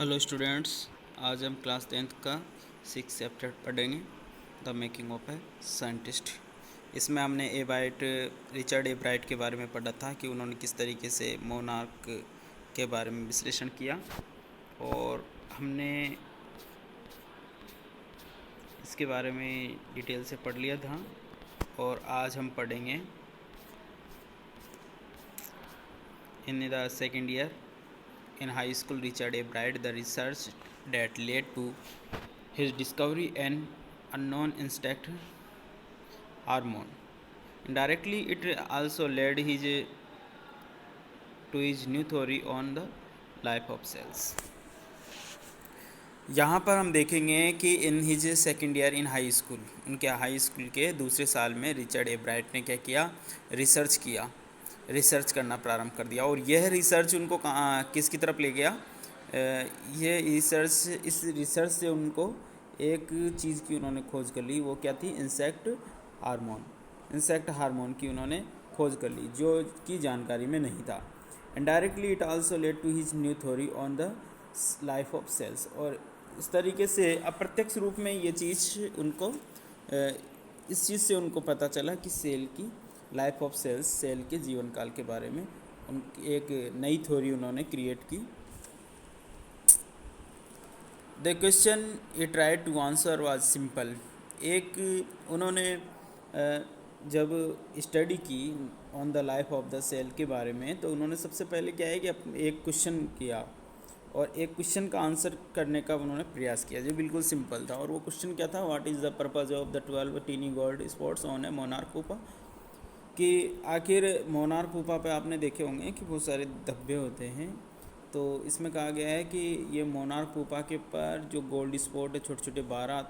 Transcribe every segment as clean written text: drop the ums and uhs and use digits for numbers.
Hello students, आज हम class 10th का 6 चैप्टर पढ़ेंगे, the making of a scientist. इसमें हमने रिचर्ड ए ब्राइट के बारे में पढ़ा था कि उन्होंने किस तरीके से मोनार्क के बारे में विश्लेषण किया, और हमने इसके बारे में डिटेल से पढ़ लिया था। और आज हम पढ़ेंगे in the second year in high school, Richard A. Bright, the research that led to his discovery an unknown insect hormone. Indirectly, it also led to his new theory on the life of cells. यहाँ पर हम देखेंगे कि in his second year in high school, उनके high school के दूसरे साल में रिचर्ड ए ब्राइट ने क्या किया, रिसर्च करना प्रारंभ कर दिया। और यह रिसर्च उनको किसकी तरफ ले गया, इस रिसर्च से उनको एक चीज़ की उन्होंने खोज कर ली। वो क्या थी? इंसेक्ट हार्मोन की उन्होंने खोज कर ली, जो की जानकारी में नहीं था। Indirectly it also led to his new theory on the life of cells. और इस तरीके से अप्रत्यक्ष रूप में ये चीज़ उनको इस चीज़ से उनको पता चला कि सेल की लाइफ ऑफ सेल्स, सेल के जीवन काल के बारे में उनकी एक नई थ्योरी उन्होंने क्रिएट की। द क्वेश्चन ये try to answer was simple. एक उन्होंने जब स्टडी की on the life of the cell के बारे में, तो उन्होंने सबसे पहले क्या है कि एक क्वेश्चन किया और एक क्वेश्चन का आंसर करने का उन्होंने प्रयास किया जो बिल्कुल सिंपल था। और वो क्वेश्चन क्या था? What is the purpose of the 12 tiny gold spots on a monarch pupa. कि आखिर मोनार्क पुपा पे आपने देखे होंगे कि बहुत सारे धब्बे होते हैं, तो इसमें कहा गया है कि ये मोनार्क पुपा के पर जो गोल्ड स्पॉट है, छोटे छोटे 12,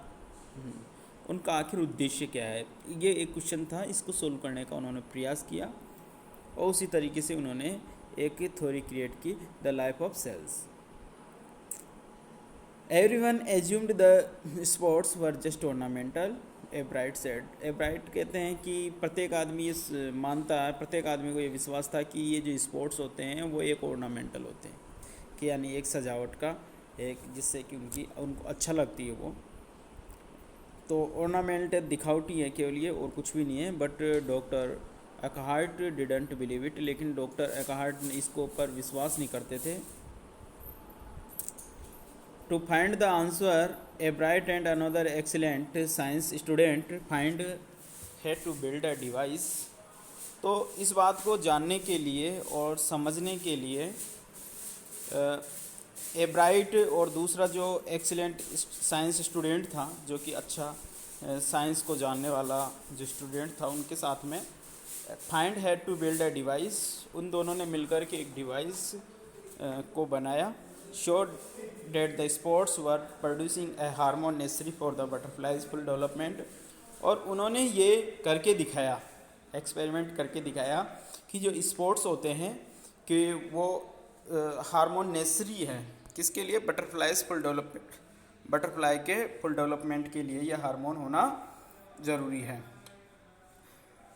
उनका आखिर उद्देश्य क्या है। ये एक क्वेश्चन था, इसको सोल्व करने का उन्होंने प्रयास किया और उसी तरीके से उन्होंने एक थ्योरी क्रिएट की, the life of cells. Everyone assumed the spots were just ornamental, Ebright said. Ebright कहते हैं कि प्रत्येक आदमी ये मानता है, प्रत्येक आदमी को ये विश्वास था कि ये जो स्पोर्ट्स होते हैं वो एक ऑर्नामेंटल होते हैं, कि यानी एक सजावट का, एक जिससे कि उनको अच्छा लगती है वो। तो ऑर्नामेंट दिखावटी है केवल ये, और कुछ भी नहीं है। But doctor Eckhart didn't believe it, लेकिन डॉक्टर एकहार्ट इसको पर विश्वास नहीं करते थे। To find the answer, a bright and another excellent science student had to build a device. तो इस बात को जानने के लिए और समझने के लिए ए ब्राइट और दूसरा जो एक्सीलेंट साइंस स्टूडेंट था, जो कि अच्छा साइंस को जानने वाला जो स्टूडेंट था, उनके साथ में find had to build a device. उन दोनों ने मिलकर के एक डिवाइस को बनाया। showed that the sports were producing a hormone necessary for the butterfly's full development। और उन्होंने ये करके दिखाया, एक्सपेरिमेंट करके दिखाया कि जो स्पोर्ट्स होते हैं कि वो हार्मोन नेसेसरी है किसके लिए? बटरफ्लाइज फुल डेवलपमेंट, बटरफ्लाई के फुल डेवलपमेंट के लिए यह हार्मोन होना ज़रूरी है।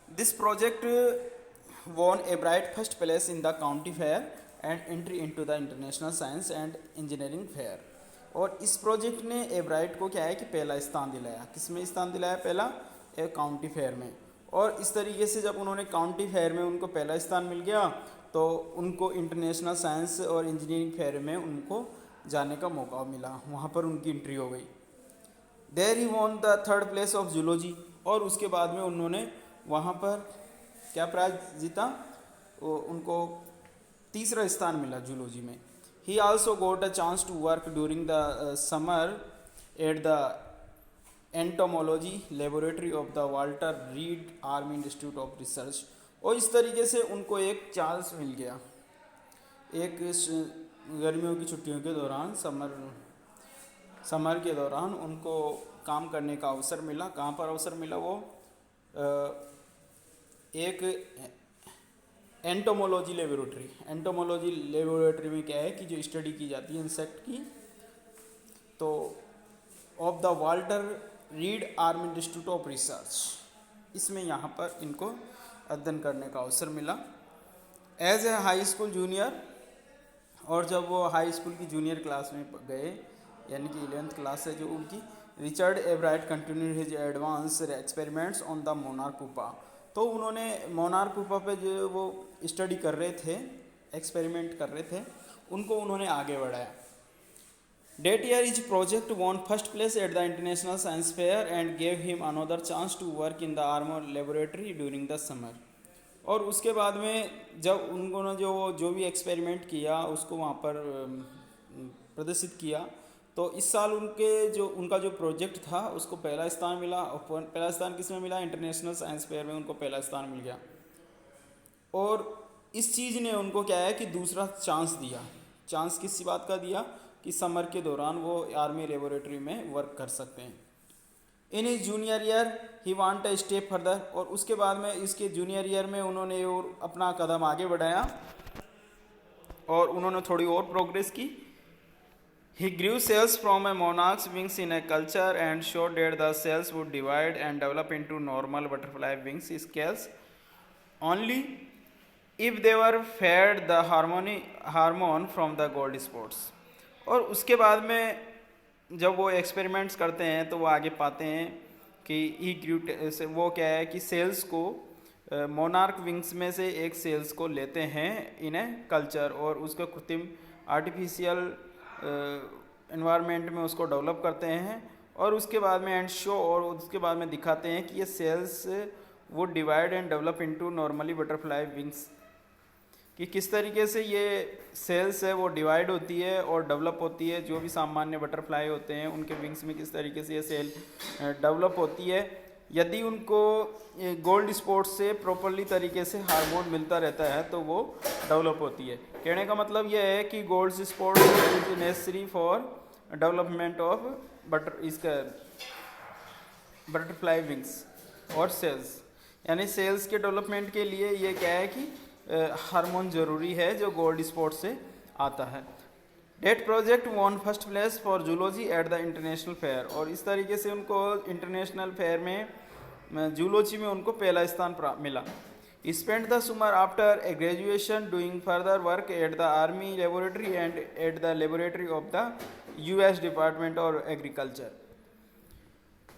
This project won a bright first place in the county fair and entry into the international science and engineering fair। और इस प्रोजेक्ट ने ए ब्राइट को क्या है कि पहला स्थान दिलाया। किस में स्थान दिलाया? पहला एक काउंटी फेयर में। और इस तरीके से जब उन्होंने काउंटी फेयर में उनको पहला स्थान मिल गया, तो उनको इंटरनेशनल साइंस और इंजीनियरिंग फेयर में उनको जाने का मौका मिला, वहाँ पर उनकी एंट्री हो गई। There he won the third place of zoology. और उसके बाद में उन्होंने वहाँ पर क्या प्राइज जीता? उनको तीसरा स्थान मिला जूलॉजी में। He also got a chance to work during the summer at the entomology laboratory of the Walter Reed Army Institute of Research. और इस तरीके से उनको एक चांस मिल गया, एक गर्मियों की छुट्टियों के दौरान, समर के दौरान उनको काम करने का अवसर मिला। कहाँ पर अवसर मिला? वो एक एंटोमोलॉजी लेबोरेटरी में क्या है कि जो स्टडी की जाती है इंसेक्ट की, तो of the Walter Reed Army Institute of Research, इसमें यहाँ पर इनको अध्ययन करने का अवसर मिला। As a high school junior और जब वो हाई स्कूल की जूनियर क्लास में गए, यानी कि 11th क्लास है जो उनकी, Richard Ebright continue his advance experiments on the monarch pupa. तो उन्होंने मोनार्क पुपा पे जो वो स्टडी कर रहे थे, एक्सपेरिमेंट कर रहे थे, उनको उन्होंने आगे बढ़ाया। That year his project won first place at the International Science Fair and gave him another chance to work in the Armour laboratory during the summer। और उसके बाद में जब उन्होंने जो भी एक्सपेरिमेंट किया उसको वहाँ पर प्रदर्शित किया, तो इस साल उनका जो प्रोजेक्ट था उसको पहला स्थान मिला। और पहला स्थान किसमें मिला? इंटरनेशनल साइंस फेयर में उनको पहला स्थान मिल गया। और इस चीज़ ने उनको क्या है कि दूसरा चांस दिया। चांस किसी बात का दिया कि समर के दौरान वो आर्मी लेबोरेटरी में वर्क कर सकते हैं। In his junior year he want a step further. और उसके बाद में इसके जूनियर ईयर में उन्होंने और अपना कदम आगे बढ़ाया और उन्होंने थोड़ी और प्रोग्रेस की। He grew cells from a monarch's wings in a culture and showed that the cells would divide and develop into normal butterfly wings scales only if they were fed the hormone from the gold spots। और उसके बाद में जब वो experiments करते हैं तो वो आगे पाते हैं कि ही ग्रू, वो क्या है कि सेल्स को मोनार्क विंग्स में से एक सेल्स को लेते हैं इन ए कल्चर और उसको कृत्रिम आर्टिफिशियल एनवायरनमेंट में उसको डेवलप करते हैं। और उसके बाद में एंड शो, और उसके बाद में दिखाते हैं कि ये सेल्स वो divide and develop into normally butterfly wings, कि किस तरीके से ये सेल्स है वो डिवाइड होती है और डेवलप होती है। जो भी सामान्य बटरफ्लाई होते हैं उनके विंग्स में किस तरीके से ये सेल डेवलप होती है यदि उनको गोल्ड स्पॉट से प्रॉपरली तरीके से हार्मोन मिलता रहता है तो वो डेवलप होती है। कहने का मतलब ये है कि gold spot is necessary for development of इसका बटरफ्लाई विंग्स और सेल्स, यानी सेल्स के डेवलपमेंट के लिए ये क्या है कि हार्मोन ज़रूरी है जो गोल्ड स्पॉट से आता है। That project won first place for zoology at the international fair. और इस तरीके से उनको इंटरनेशनल फेयर में जूलॉजी में उनको पहला स्थान मिला। Spend the summer after a graduation doing further work at the army laboratory and at the laboratory of the US department और एग्रीकल्चर।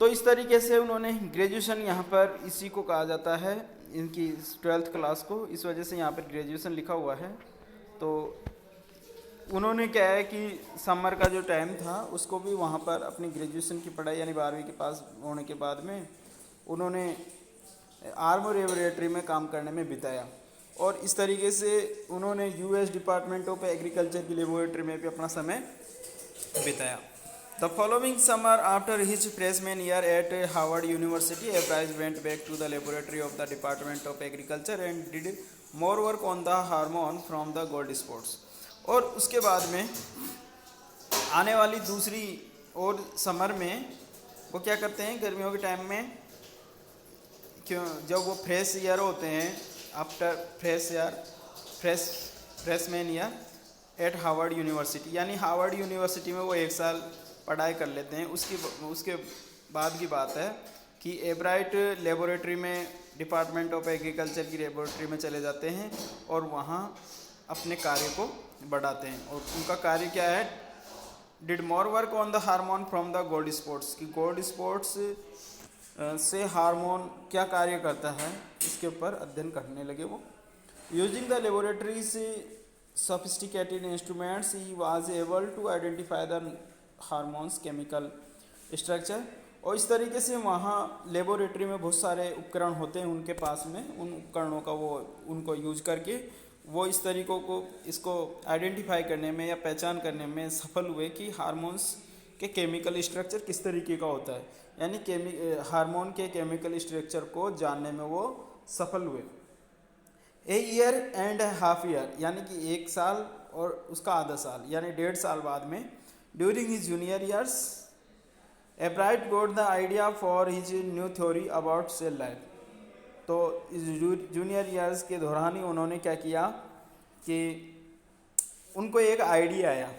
तो इस तरीके से उन्होंने ग्रेजुएशन, यहाँ पर इसी को कहा जाता है इनकी 12th क्लास को, इस वजह से यहाँ पर ग्रेजुएशन लिखा हुआ है। तो उन्होंने क्या है कि समर का जो टाइम था उसको भी वहाँ पर अपनी ग्रेजुएशन की पढ़ाई यानी 12वीं के पास होने के बाद में उन्होंने आर्मी लेबोरेटरी में काम करने में बिताया। और इस तरीके से उन्होंने US डिपार्टमेंट ऑफ एग्रीकल्चर की लेबोरेटरी में भी अपना समय बिताया। The following summer after his freshman year at Harvard University Ebright went back to the laboratory of the department of agriculture and did more work on the hormone from the gold spots. और उसके बाद में आने वाली दूसरी और summer में वो क्या करते हैं, गर्मियों के टाइम में क्यों जब वो फ्रेश ईयर होते हैं, after fresh year freshman year at Harvard university, यानी हार्वर्ड यूनिवर्सिटी में वो एक साल पढ़ाई कर लेते हैं। उसके बाद की बात है कि एब्राइट लेबोरेटरी में डिपार्टमेंट ऑफ एग्रीकल्चर की लेबोरेटरी में चले जाते हैं और वहाँ अपने कार्य को बढ़ाते हैं। और उनका कार्य क्या है, did more work on the hormone from the gold spots, कि गोल्ड स्पॉट्स से हार्मोन क्या कार्य करता है इसके ऊपर अध्ययन करने लगे वो। Using the laboratories sophisticated instruments he was able to identify the hormones chemical structure. और इस तरीके से वहाँ लेबोरेटरी में बहुत सारे उपकरण होते हैं उनके पास में, उन उपकरणों का वो उनको यूज करके वो इस तरीक़ों को इसको आइडेंटिफाई करने में या पहचान करने में सफल हुए कि हार्मोन्स के केमिकल स्ट्रक्चर किस तरीके का होता है, यानी हार्मोन के केमिकल स्ट्रक्चर को जानने में वो सफल हुए। A year and half year, यानी कि एक साल और उसका आधा साल यानी 1.5 साल बाद में, during his junior years Ebright got the idea for his new theory about cell life. तो इस जूनियर ईयर्स के दौरान ही उन्होंने क्या किया कि उनको एक आइडिया आया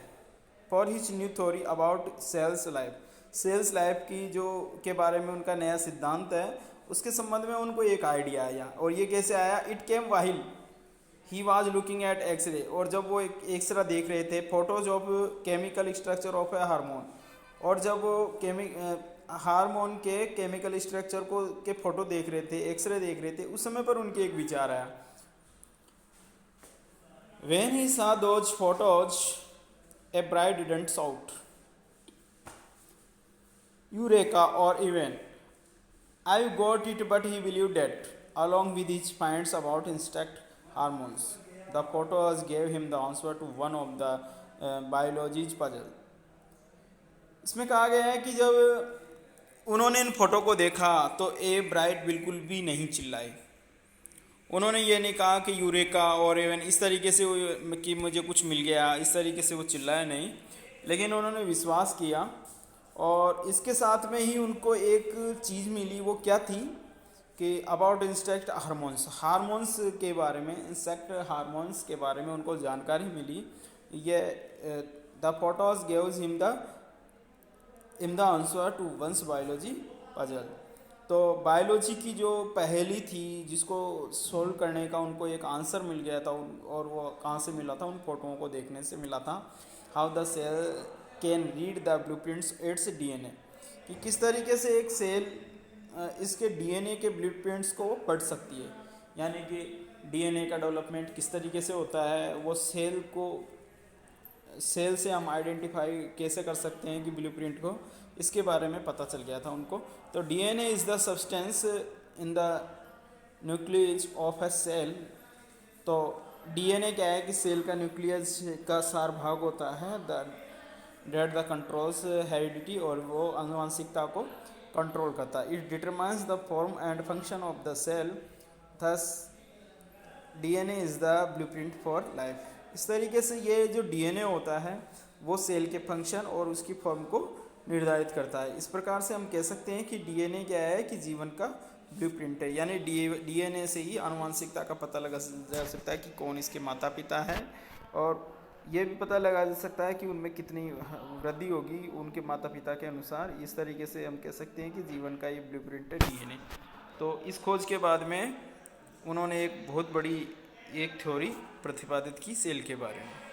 for his new theory about cells life की जो के बारे में उनका नया सिद्धांत है, उसके संबंध में उनको एक आइडिया आया। और ये कैसे आया, it came while he was looking at X-ray, और जब वो एक एक्सरे देख रहे थे, photos of chemical structure of a hormone, और जब वो हार्मोन के केमिकल स्ट्रक्चर को के फोटो देख रहे थे, एक्सरे देख रहे थे, उस समय पर उनके एक विचार आया। When he saw those photos, a bride didn't shout Eureka or even I got it, but he believed that, along with his finds about insect hormones, the photos gave him the answer to one of the biology's puzzle. इसमें कहा गया है कि जब उन्होंने इन photo को देखा तो ए ब्राइट बिल्कुल भी नहीं चिल्लाई। उन्होंने ये नहीं कहा कि यूरेका और इवन इस तरीके से कि मुझे कुछ मिल गया, इस तरीके से वो चिल्लाया नहीं, लेकिन उन्होंने विश्वास किया। और इसके साथ में ही उनको एक चीज़ मिली, वो क्या थी कि अबाउट इंसेक्ट हार्मोन्स, हार्मोन्स के बारे में, इंसेक्ट हार्मोन्स के बारे में उनको जानकारी मिली। ये the photos gives him the answer to one's biology puzzle. तो बायोलॉजी की जो पहेली थी जिसको सोल्व करने का उनको एक आंसर मिल गया था, और वो कहाँ से मिला था, उन फोटोओं को देखने से मिला था। How the cell can read the blueprints its DNA, कि किस तरीके से एक सेल इसके डीएनए के ब्लूप्रिंट्स को पढ़ सकती है, यानी कि डीएनए का डेवलपमेंट किस तरीके से होता है, वो सेल से हम आइडेंटिफाई कैसे कर सकते हैं कि ब्लूप्रिंट को, इसके बारे में पता चल गया था उनको। तो DNA is the substance in the nucleus of a cell. तो डीएनए क्या है कि सेल का न्यूक्लियस का सार भाग होता है, डेट द कंट्रोल्स हेरिडिटी, और वो आनुवंशिकता को कंट्रोल करता है। It determines the form and function of the cell, thus DNA is the blueprint for life. इस तरीके से ये जो डीएनए होता है वो सेल के फंक्शन और उसकी फॉर्म को निर्धारित करता है। इस प्रकार से हम कह सकते हैं कि डीएनए क्या है कि जीवन का ब्लूप्रिंट है, यानी डीएनए से ही आनुवंशिकता का पता लगा जा सकता है कि कौन इसके माता पिता है, और ये भी पता लगा जा सकता है कि उनमें कितनी वृद्धि होगी उनके माता पिता के अनुसार। इस तरीके से हम कह सकते हैं कि जीवन का ये ब्लूप्रिंट है डीएनए। तो इस खोज के बाद में उन्होंने एक बहुत बड़ी एक थ्योरी प्रतिपादित की सेल के बारे में।